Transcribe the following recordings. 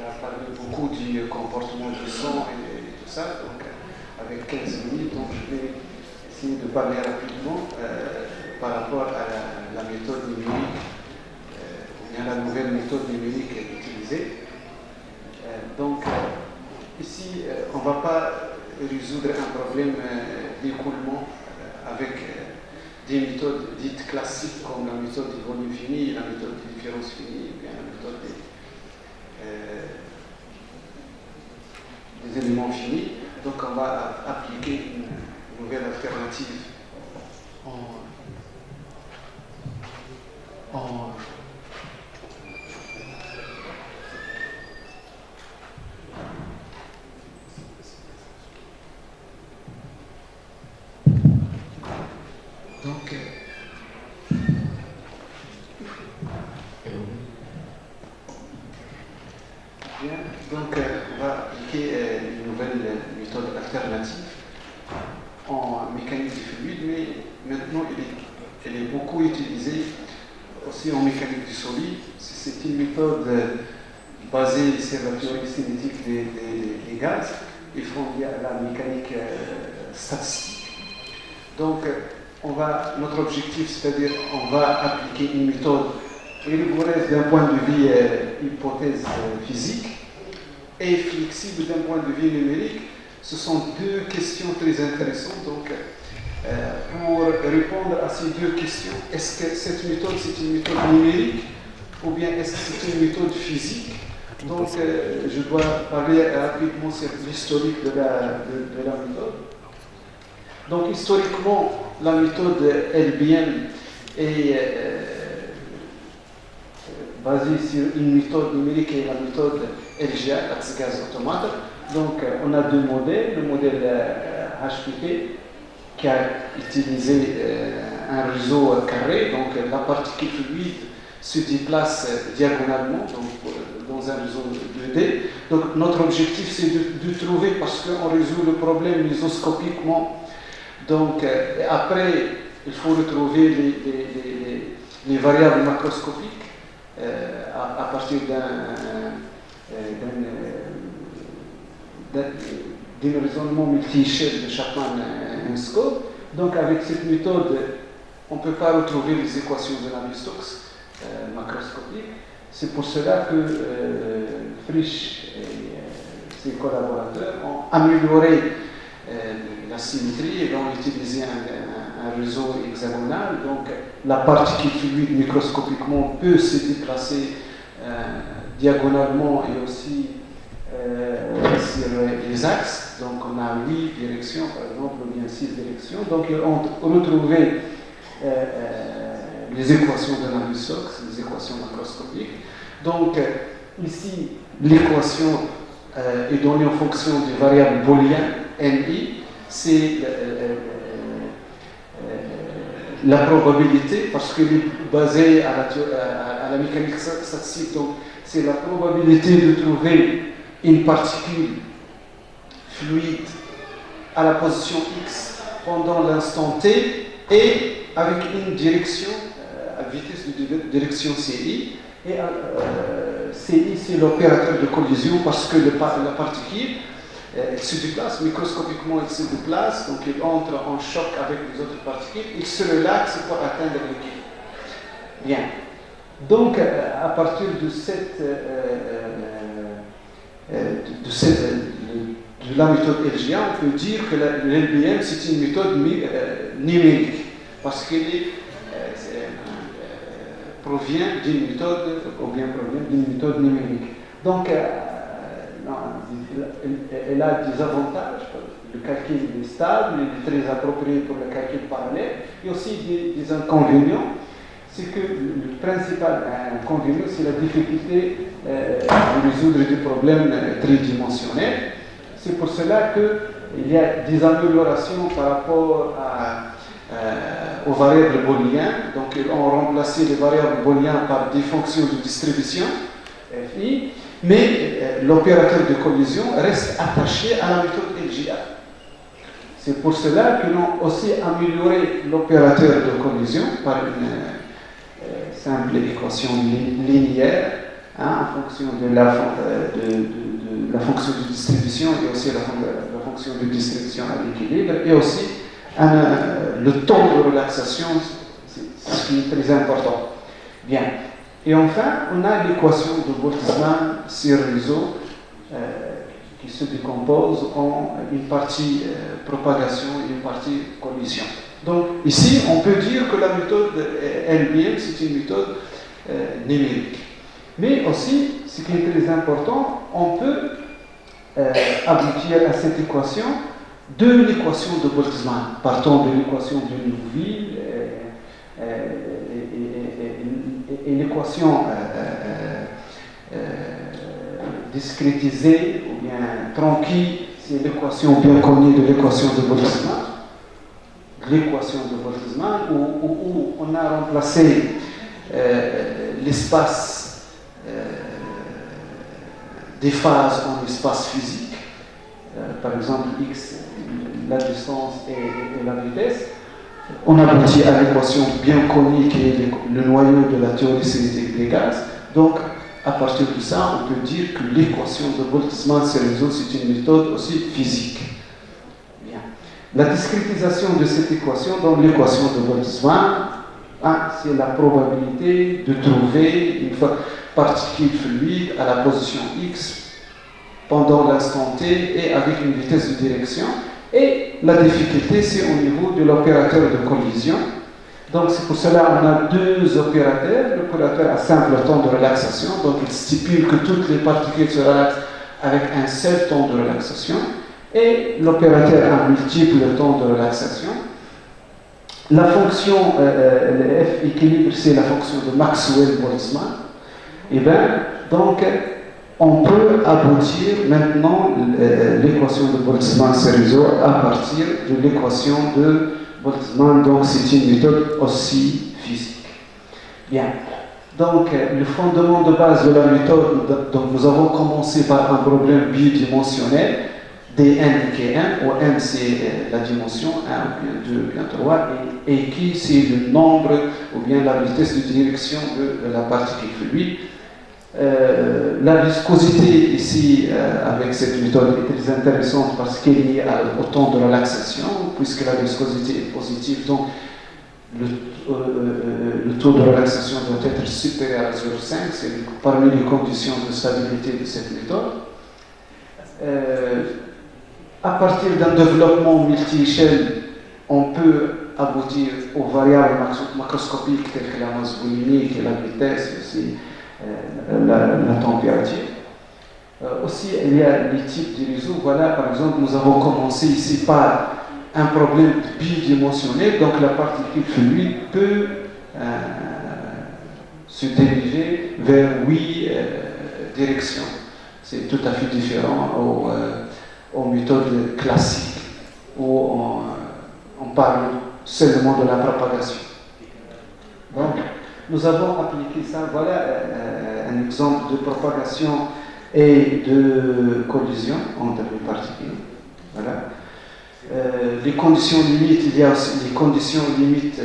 a parlé beaucoup du comportement du son et tout ça, donc avec 15 minutes, donc je vais essayer de parler rapidement par rapport à la méthode numérique, ou bien la nouvelle méthode numérique utilisée. Donc ici, on ne va pas résoudre un problème d'écoulement avec des méthodes dites classiques comme la méthode des volumes finis, la méthode des différences finies, ou bien la méthode des éléments finis. Donc on va appliquer une nouvelle alternative Donc, on va appliquer une nouvelle méthode alternative en mécanique du fluide, mais maintenant elle est beaucoup utilisée aussi en mécanique du solide. C'est une méthode basée sur la théorie cinétique des gaz et fondée à la mécanique statistique. Donc, notre objectif, c'est-à-dire on va appliquer une méthode rigoureuse d'un point de vue hypothèse physique et flexible d'un point de vue numérique. Ce sont deux questions très intéressantes. Donc, pour répondre à ces deux questions, est-ce que cette méthode c'est une méthode numérique ou bien est-ce que c'est une méthode physique? Donc, je dois parler rapidement sur l'historique de la méthode. Donc, historiquement, la méthode LBM est basée sur une méthode numérique et la méthode LGA, l'axe gaz automate. Donc, on a deux modèles. Le modèle HPP qui a utilisé un réseau carré. Donc, la particule fluide se déplace diagonalement dans un réseau 2D. Donc, notre objectif, c'est de trouver, parce qu'on résout le problème mésoscopiquement. Donc, après, il faut retrouver les variables macroscopiques à partir d'un raisonnement multi-échelle de Chapman-Scope. Donc, avec cette méthode, on ne peut pas retrouver les équations de Navier-Stokes macroscopiques. C'est pour cela que Frisch et ses collaborateurs ont amélioré la symétrie et ont utilisé un réseau hexagonal. Donc, la particule fluide microscopiquement peut se déplacer diagonalement et aussi sur les axes. Donc, on a 8 directions, par exemple, ou bien 6 directions. Donc, on a retrouvé les équations de Navier-Stokes, les équations macroscopiques. Donc, ici, l'équation est donnée en fonction des variables booléennes NI. C'est la probabilité, parce qu'elle est basée à la mécanique statistique. Donc, c'est la probabilité de trouver une particule fluide à la position X pendant l'instant T et avec une direction, à vitesse de direction CI. Et CI, c'est l'opérateur de collision parce que la particule elle se déplace, microscopiquement elle se déplace, donc elle entre en choc avec les autres particules, il se relaxe pour atteindre l'équilibre. Bien. Donc, à partir de la méthode LGA, on peut dire que l'LBM c'est une méthode numérique, parce qu'elle provient d'une méthode, ou bien provient d'une méthode numérique. Donc, elle a des avantages. Le calcul est stable, il est très approprié pour le calcul parallèle. Il y a aussi des inconvénients. C'est que le principal inconvénient, c'est la difficulté de résoudre des problèmes tridimensionnels. C'est pour cela qu'il y a des améliorations par rapport aux variables booléennes. Donc, on remplacé les variables booléennes par des fonctions de distribution, FI. Mais l'opérateur de collision reste attaché à la méthode LGA. C'est pour cela que l'on a aussi amélioré l'opérateur de collision par une simple équation linéaire hein, en fonction de la fonction de distribution et aussi la fonction de distribution à l'équilibre, et aussi le temps de relaxation, c'est ce qui est très important. Bien. Et enfin, on a l'équation de Boltzmann sur réseau qui se décompose en une partie propagation et une partie collision. Donc ici, on peut dire que la méthode LBM, c'est une méthode numérique. Mais aussi, ce qui est très important, on peut aboutir à cette équation de l'équation de Boltzmann, partant de l'équation de Liouville et l'équation discrétisée ou bien tranquille, c'est l'équation bien connue de l'équation de Boltzmann. L'équation de Boltzmann où on a remplacé l'espace des phases en espace physique, par exemple x, la distance et la vitesse. On aboutit à l'équation bien connue qui est le noyau de la théorie cinétique des gaz. Donc, à partir de ça, on peut dire que l'équation de Boltzmann sur réseau, c'est une méthode aussi physique. Bien. La discrétisation de cette équation, donc l'équation de Boltzmann, c'est la probabilité de trouver une particule fluide à la position x pendant l'instant t et avec une vitesse de direction. Et la difficulté, c'est au niveau de l'opérateur de collision. Donc c'est pour cela qu'on a deux opérateurs. L'opérateur à simple temps de relaxation, donc il stipule que toutes les particules se relaxent avec un seul temps de relaxation. Et l'opérateur à multiple temps de relaxation. La fonction, le F équilibre, c'est la fonction de Maxwell-Boltzmann. Et bien, donc, on peut aboutir maintenant l'équation de Boltzmann sur réseau à partir de l'équation de Boltzmann. Donc, c'est une méthode aussi physique. Bien. Donc, le fondement de base de la méthode, donc nous avons commencé par un problème bidimensionnel. dn qui est 1, où n c'est la dimension 1, ou bien 2, ou bien 3, et qui c'est le nombre, ou bien la vitesse de direction de la particule fluide. La viscosité ici, avec cette méthode, est très intéressante parce qu'elle est liée au temps de relaxation, puisque la viscosité est positive, donc le taux de relaxation doit être supérieur à 0,5, c'est parmi les conditions de stabilité de cette méthode. À partir d'un développement multi-échelle, on peut aboutir aux variables macroscopiques telles que la masse volumique et la vitesse, et aussi la température. Aussi, il y a les types de réseaux. Voilà, par exemple, nous avons commencé ici par un problème bidimensionnel, donc la particule fluide peut se diriger vers 8 directions. C'est tout à fait différent aux méthodes classiques où on parle seulement de la propagation. Donc, nous avons appliqué ça. Voilà un exemple de propagation et de collision entre les particules. Voilà. Les conditions limites, il y a aussi des conditions limites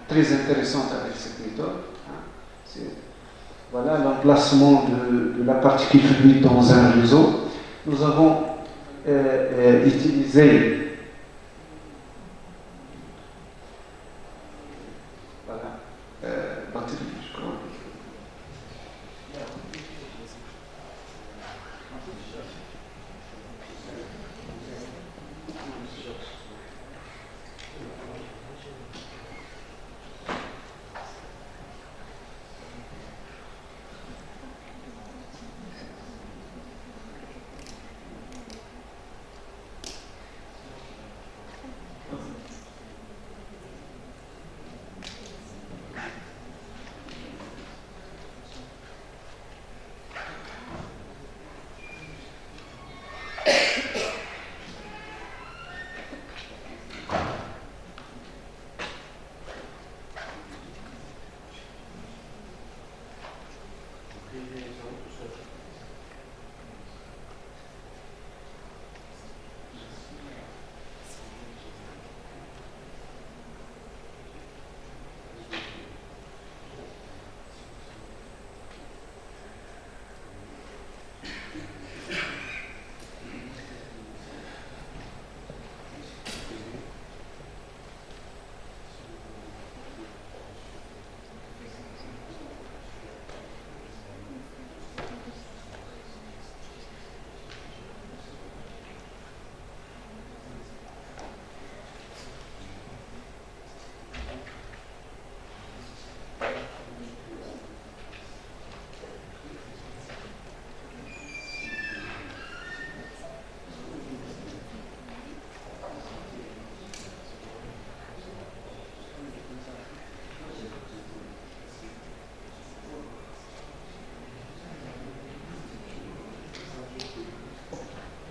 très intéressantes avec cette méthode. Voilà l'emplacement de la particule fluide dans un réseau. Nous avons utilisé batterie, je crois.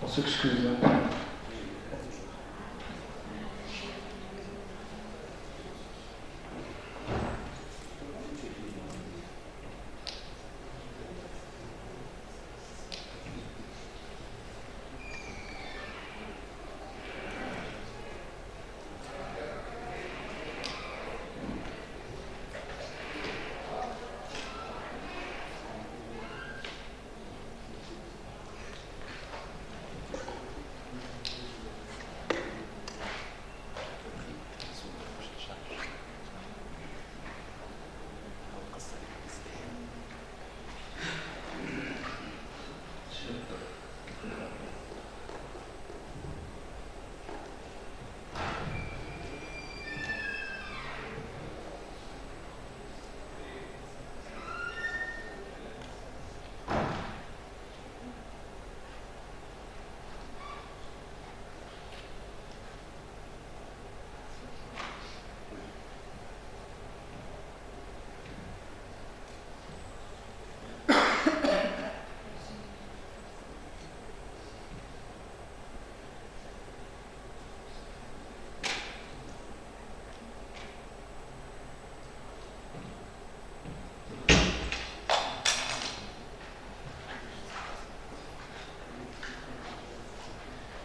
On s'excuse.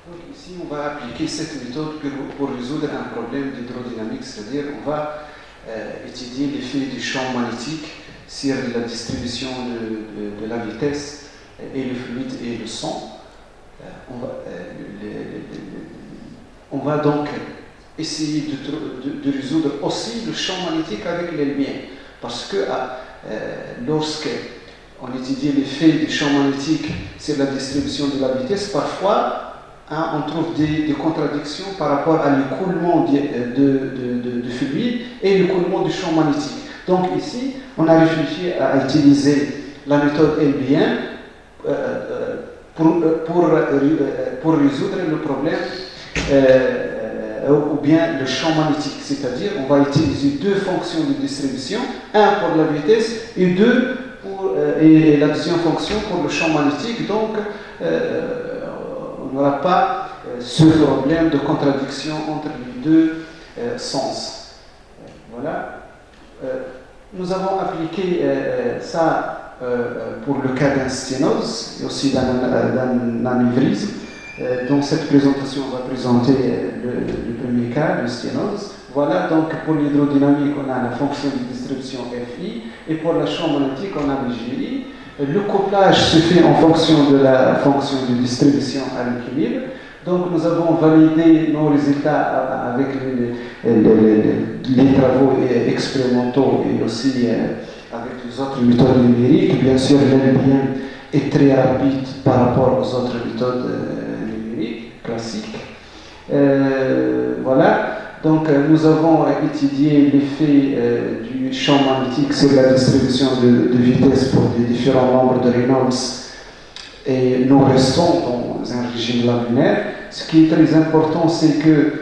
Donc ici, on va appliquer cette méthode pour résoudre un problème d'hydrodynamique, c'est-à-dire on va étudier l'effet du champ magnétique sur la distribution de la vitesse et le fluide et le son. On va donc essayer de résoudre aussi le champ magnétique avec les lumières, parce que lorsque on étudie l'effet du champ magnétique sur la distribution de la vitesse, parfois on trouve des contradictions par rapport à l'écoulement de fluide et l'écoulement du champ magnétique. Donc ici, on a réfléchi à utiliser la méthode Elbien pour résoudre le problème ou bien le champ magnétique. C'est-à-dire, on va utiliser deux fonctions de distribution, un pour la vitesse et deux et la deuxième fonction pour le champ magnétique. Donc, on n'aura pas ce problème de contradiction entre les deux sens. Voilà. Nous avons appliqué ça pour le cas d'un sténose et aussi d'un anévrisme. Dans cette présentation, on va présenter le premier cas, le sténose. Voilà, donc pour l'hydrodynamique, on a la fonction de distribution Fi, et pour le champ magnétique, on a le GI. Le couplage se fait en fonction de la fonction de distribution à l'équilibre. Donc nous avons validé nos résultats avec les travaux expérimentaux et aussi avec les autres méthodes numériques. Bien sûr, l'Elbien est très rapide par rapport aux autres méthodes numériques classiques. Voilà. Donc, nous avons étudié l'effet du champ magnétique sur la distribution de vitesse pour des différents nombres de Reynolds et nous restons dans un régime laminaire. Ce qui est très important, c'est que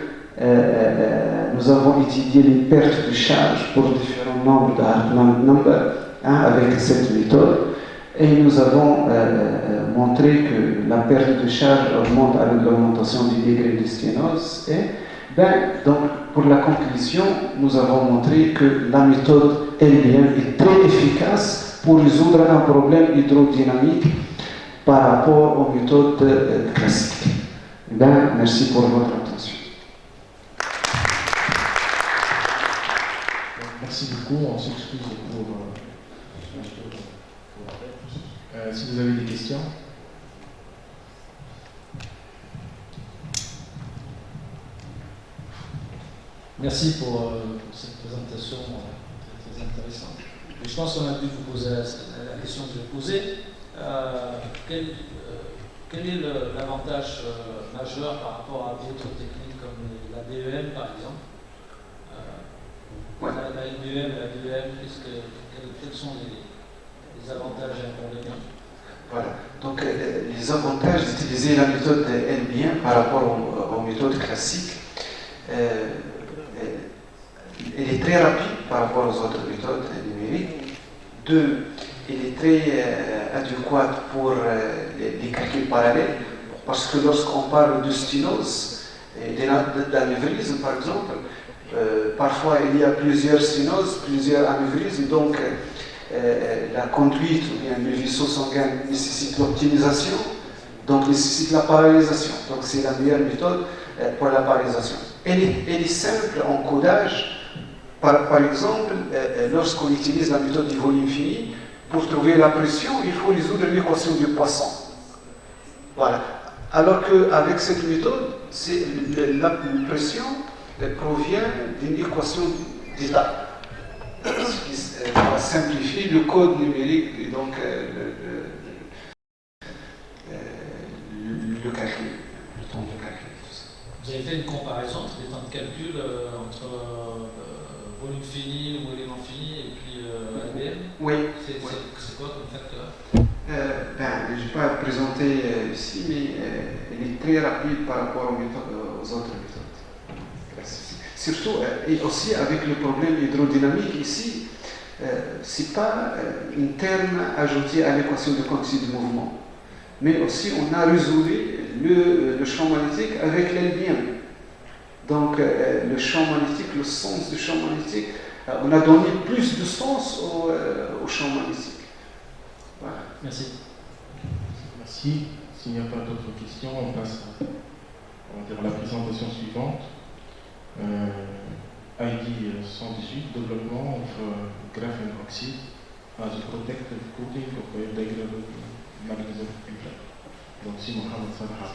nous avons étudié les pertes de charge pour différents nombres de Hartmann number avec cette méthode et nous avons montré que la perte de charge augmente avec l'augmentation du degré de sténose donc, pour la conclusion, nous avons montré que la méthode Elbien est très efficace pour résoudre un problème hydrodynamique par rapport aux méthodes classiques. Merci pour votre attention. Merci beaucoup, on s'excuse pour si vous avez des questions. Merci pour cette présentation très intéressante. Et je pense qu'on a dû vous poser la question que je vais poser. Quel est l'avantage majeur par rapport à d'autres techniques comme la DEM par exemple la LBM et la DEM, quels sont les avantages et inconvénients? Voilà. Donc les avantages d'utiliser la méthode Elbien par rapport aux méthodes classiques, elle est très rapide par rapport aux autres méthodes numériques. Deux, elle est très adéquate pour les calculs parallèles. parce que lorsqu'on parle de sténose et d'anévrisme par exemple, parfois il y a plusieurs sténoses, plusieurs anévrismes, donc la conduite ou bien le vaisseau sanguin nécessite l'optimisation, donc nécessite la paralysation. Donc c'est la meilleure méthode pour la paralysation. Elle est simple en codage. Par exemple, lorsqu'on utilise la méthode du volume fini, pour trouver la pression, il faut résoudre l'équation du Poisson. Voilà. Alors qu'avec cette méthode, la pression provient d'une équation d'état, ce qui va simplifier le code numérique et donc le calcul, le temps de calcul. Tout ça. Vous avez fait une comparaison entre les temps de calcul entre volume fini ou élément fini et puis ABM? Oui. C'est quoi comme facteur? Je ne vais pas présenter ici, mais elle est très rapide par rapport aux autres méthodes. Surtout, et aussi avec le problème hydrodynamique ici, ce n'est pas un terme ajouté à l'équation de quantité de mouvement, mais aussi on a résolu le champ magnétique avec l'LBM. Donc le champ magnétique, le sens du champ magnétique, on a donné plus de sens au champ magnétique. Voilà. Merci. Merci. S'il n'y a pas d'autres questions, on passe à la présentation suivante. ID 118, développement of graphene oxide as a protective coating of biodegradable magnesium implant. Donc, si Mohamed Salah.